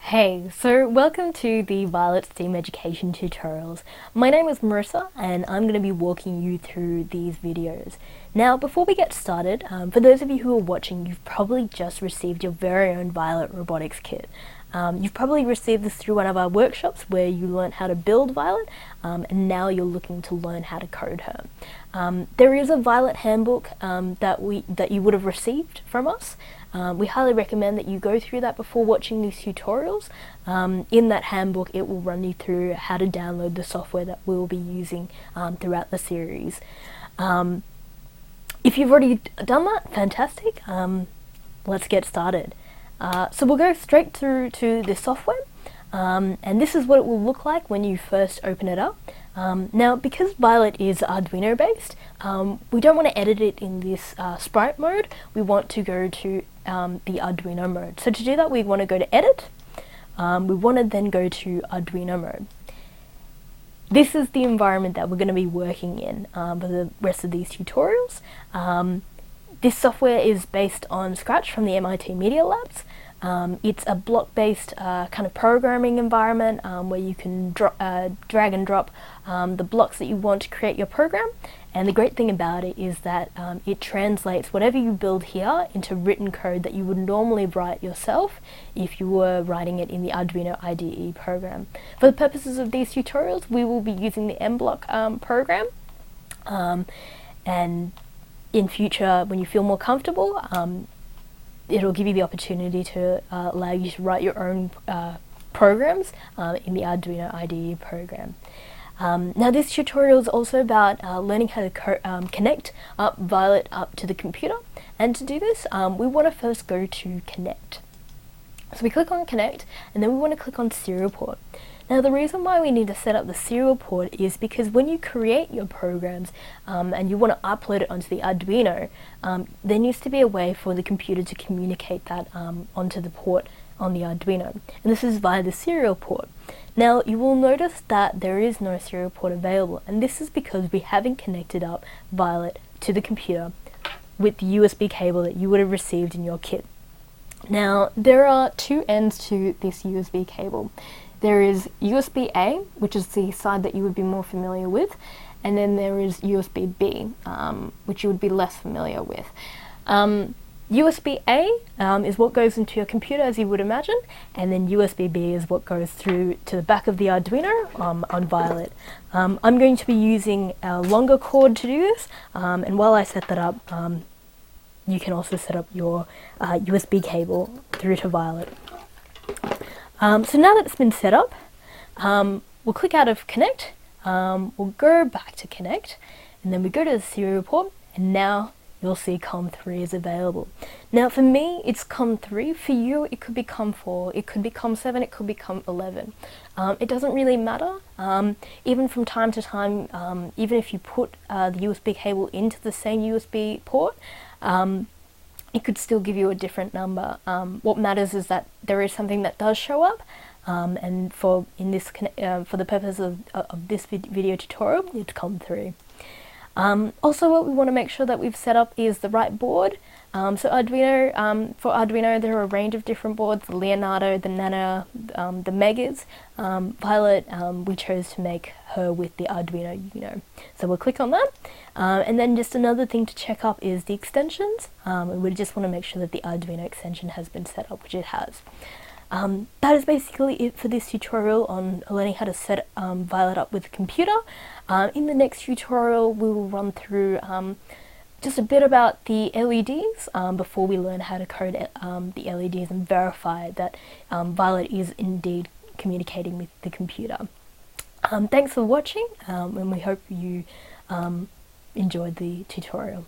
Hey, so welcome to the Violet STEAM Education tutorials. My name is Marissa and I'm going to be walking you through these videos. Now, before we get started, for those of you who are watching, you've probably just received your very own Violet Robotics kit. You've probably received this through one of our workshops where you learned how to build Violet, and now you're looking to learn how to code her. There is a Violet handbook that you would have received from us. We highly recommend that you go through that before watching these tutorials. In that handbook, it will run you through how to download the software that we'll be using throughout the series. If you've already done that, fantastic. Let's get started. So we'll go straight through to the software, and this is what it will look like when you first open it up. Now, because Violet is Arduino based, we don't want to edit it in this sprite mode. We want to go to the Arduino mode. So to do that, we want to go to Edit. We want to then go to Arduino mode. This is the environment that we're going to be working in for the rest of these tutorials. This software is based on Scratch from the MIT Media Labs. It's a block-based kind of programming environment where you can drag and drop the blocks that you want to create your program. And the great thing about it is that it translates whatever you build here into written code that you would normally write yourself if you were writing it in the Arduino IDE program. For the purposes of these tutorials, we will be using the MBlock program. And in future, when you feel more comfortable, it'll give you the opportunity to allow you to write your own programs in the Arduino IDE program. Now, this tutorial is also about learning how to connect up Violet up to the computer. And to do this, we want to first go to Connect. So we click on Connect, and then we want to click on Serial Port. Now, the reason why we need to set up the serial port is because when you create your programs and you want to upload it onto the Arduino, there needs to be a way for the computer to communicate that onto the port on the Arduino. And this is via the serial port. Now, you will notice that there is no serial port available, and this is because we haven't connected up Violet to the computer with the USB cable that you would have received in your kit. Now, there are two ends to this USB cable. There is USB-A, which is the side that you would be more familiar with, and then there is USB-B, which you would be less familiar with. USB-A is what goes into your computer, as you would imagine, and then USB-B is what goes through to the back of the Arduino on Violet. I'm going to be using a longer cord to do this, and while I set that up, you can also set up your USB cable through to Violet. So now that it's been set up, we'll click out of Connect, we'll go back to Connect, and then we go to the serial port, and now you'll see COM3 is available. Now, for me, it's COM3. For you, it could be COM4, it could be COM7, it could be COM11. It doesn't really matter. Even from time to time, even if you put the USB cable into the same USB port, it could still give you a different number. What matters is that there is something that does show up, and for the purpose of this video tutorial, it's COM3. Also, what we want to make sure that we've set up is the right board. So Arduino, for Arduino, there are a range of different boards: the Leonardo, the Nano, the Megas. Violet, we chose to make her with the Arduino Uno. So we'll click on that. And then just another thing to check up is the extensions. We just want to make sure that the Arduino extension has been set up, which it has. That is basically it for this tutorial on learning how to set Violet up with a computer. In the next tutorial, we will run through just a bit about the LEDs before we learn how to code the LEDs and verify that Violet is indeed communicating with the computer. Thanks for watching, and we hope you enjoyed the tutorial.